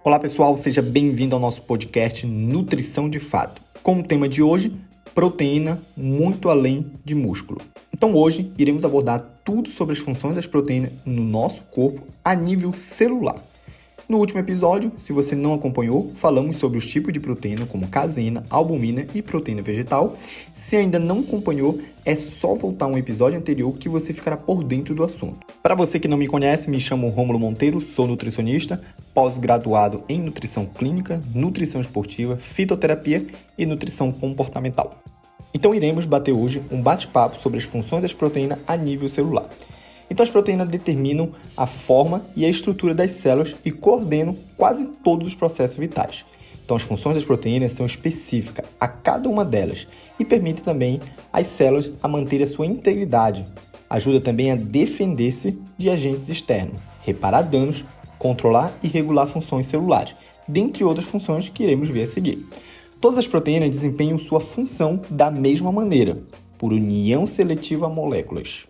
Olá pessoal, seja bem-vindo ao nosso podcast Nutrição de Fato. Com o tema de hoje, proteína muito além de músculo. Então hoje iremos abordar tudo sobre as funções das proteínas no nosso corpo a nível celular. No último episódio, se você não acompanhou, falamos sobre os tipos de proteína como caseína, albumina e proteína vegetal. Se ainda não acompanhou, é só voltar um episódio anterior que você ficará por dentro do assunto. Para você que não me conhece, me chamo Rômulo Monteiro, sou nutricionista, pós-graduado em nutrição clínica, nutrição esportiva, fitoterapia e nutrição comportamental. Então iremos bater hoje um bate-papo sobre as funções das proteínas a nível celular. Então as proteínas determinam a forma e a estrutura das células e coordenam quase todos os processos vitais. Então as funções das proteínas são específicas a cada uma delas e permitem também às células a manter a sua integridade. Ajuda também a defender-se de agentes externos, reparar danos, controlar e regular funções celulares, dentre outras funções que iremos ver a seguir. Todas as proteínas desempenham sua função da mesma maneira, por união seletiva a moléculas.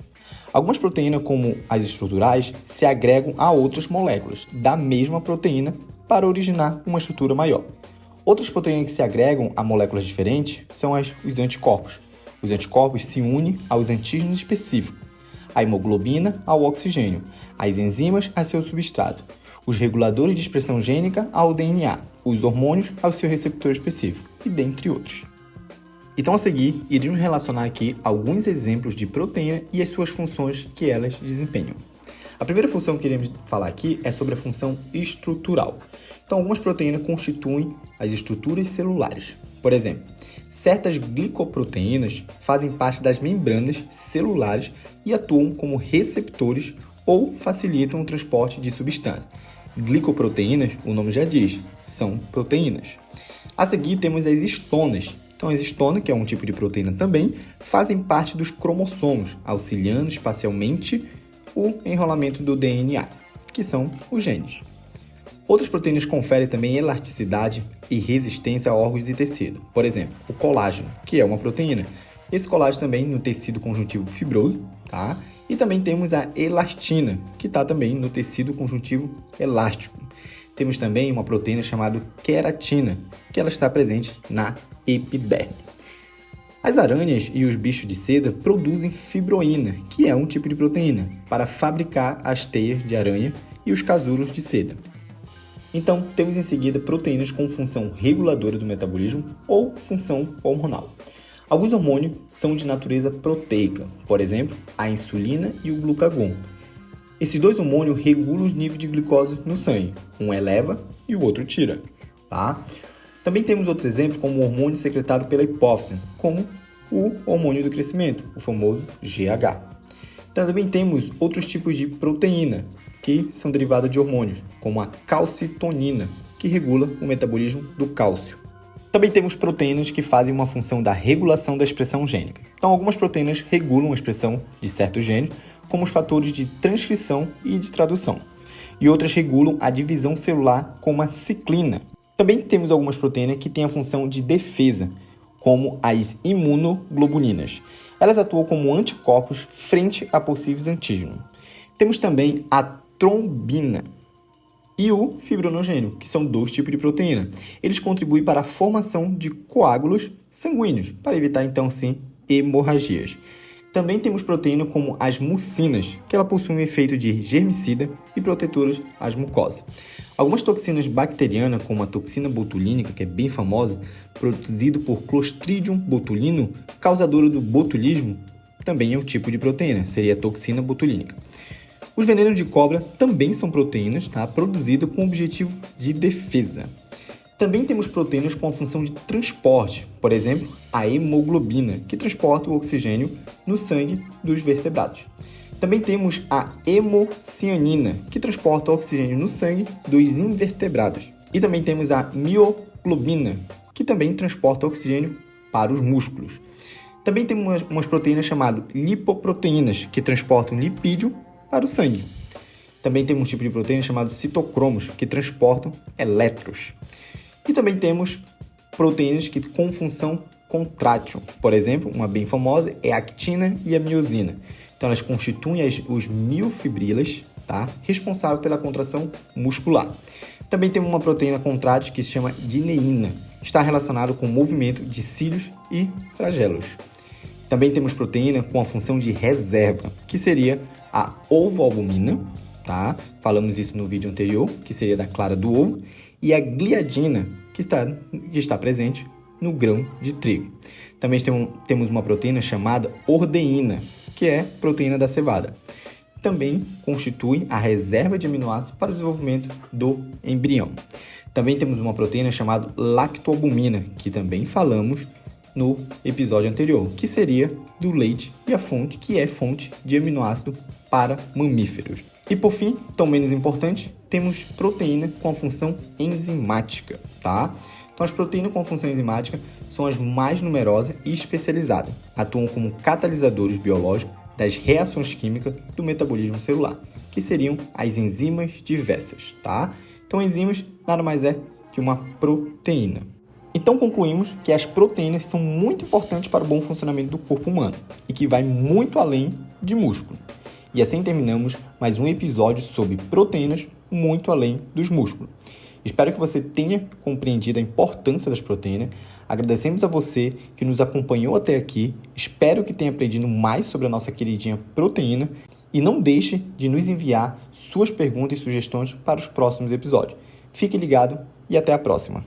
Algumas proteínas, como as estruturais, se agregam a outras moléculas da mesma proteína para originar uma estrutura maior. Outras proteínas que se agregam a moléculas diferentes são os anticorpos. Os anticorpos se unem aos antígenos específicos, a hemoglobina ao oxigênio, as enzimas a seu substrato, os reguladores de expressão gênica ao DNA, os hormônios ao seu receptor específico, e dentre outros. Então, a seguir, iremos relacionar aqui alguns exemplos de proteína e as suas funções que elas desempenham. A primeira função que iremos falar aqui é sobre a função estrutural. Então, algumas proteínas constituem as estruturas celulares. Por exemplo, certas glicoproteínas fazem parte das membranas celulares e atuam como receptores ou facilitam o transporte de substâncias. Glicoproteínas, o nome já diz, são proteínas. A seguir, temos as histonas. Então, as histonas, que é um tipo de proteína também, fazem parte dos cromossomos, auxiliando espacialmente o enrolamento do DNA, que são os genes. Outras proteínas conferem também elasticidade e resistência a órgãos e tecido. Por exemplo, o colágeno, que é uma proteína. Esse colágeno também no tecido conjuntivo fibroso, tá? E também temos a elastina, que está também no tecido conjuntivo elástico. Temos também uma proteína chamada queratina, que ela está presente na epiderme. As aranhas e os bichos de seda produzem fibroína, que é um tipo de proteína, para fabricar as teias de aranha e os casulos de seda. Então, temos em seguida proteínas com função reguladora do metabolismo ou função hormonal. Alguns hormônios são de natureza proteica, por exemplo, a insulina e o glucagon. Esses dois hormônios regulam os níveis de glicose no sangue. Um eleva e o outro tira, tá? Também temos outros exemplos, como o hormônio secretado pela hipófise, como o hormônio do crescimento, o famoso GH. Também temos outros tipos de proteína, que são derivados de hormônios, como a calcitonina, que regula o metabolismo do cálcio. Também temos proteínas que fazem uma função da regulação da expressão gênica. Então, algumas proteínas regulam a expressão de certos genes, como os fatores de transcrição e de tradução. E outras regulam a divisão celular, como a ciclina. Também temos algumas proteínas que têm a função de defesa, como as imunoglobulinas. Elas atuam como anticorpos frente a possíveis antígenos. Temos também a trombina e o fibrinogênio, que são dois tipos de proteína. Eles contribuem para a formação de coágulos sanguíneos, para evitar, então, sim, hemorragias. Também temos proteínas como as mucinas, que ela possuem um efeito de germicida e protetoras às mucosas. Algumas toxinas bacterianas, como a toxina botulínica, que é bem famosa, produzida por Clostridium botulinum, causadora do botulismo, também é um tipo de proteína, seria a toxina botulínica. Os venenos de cobra também são proteínas, tá? Produzidas com o objetivo de defesa. Também temos proteínas com a função de transporte, por exemplo, a hemoglobina, que transporta o oxigênio no sangue dos vertebrados. Também temos a hemocianina, que transporta o oxigênio no sangue dos invertebrados. E também temos a mioglobina, que também transporta oxigênio para os músculos. Também temos umas proteínas chamadas lipoproteínas, que transportam lipídio para o sangue. Também temos um tipo de proteína chamado citocromos, que transportam elétrons. E também temos proteínas que com função contrátil. Por exemplo, uma bem famosa é a actina e a miosina. Então, elas constituem os miofibrilas, tá? Responsável pela contração muscular. Também temos uma proteína contrátil que se chama dineína, está relacionado com o movimento de cílios e flagelos. Também temos proteína com a função de reserva, que seria a ovoalbumina, tá? Falamos isso no vídeo anterior, que seria da clara do ovo, e a gliadina, que está presente no grão de trigo. Também temos uma proteína chamada ordeína, que é proteína da cevada. Também constitui a reserva de aminoácidos para o desenvolvimento do embrião. Também temos uma proteína chamada lactoalbumina, que também falamos no episódio anterior, que seria do leite e a fonte, que é fonte de aminoácido para mamíferos. E por fim, tão menos importante, temos proteína com a função enzimática, tá? Então as proteínas com função enzimática são as mais numerosas e especializadas, atuam como catalisadores biológicos das reações químicas do metabolismo celular, que seriam as enzimas diversas, tá? Então enzimas nada mais é que uma proteína. Então concluímos que as proteínas são muito importantes para o bom funcionamento do corpo humano e que vai muito além de músculo. E assim terminamos mais um episódio sobre proteínas muito além dos músculos. Espero que você tenha compreendido a importância das proteínas. Agradecemos a você que nos acompanhou até aqui. Espero que tenha aprendido mais sobre a nossa queridinha proteína. E não deixe de nos enviar suas perguntas e sugestões para os próximos episódios. Fique ligado e até a próxima.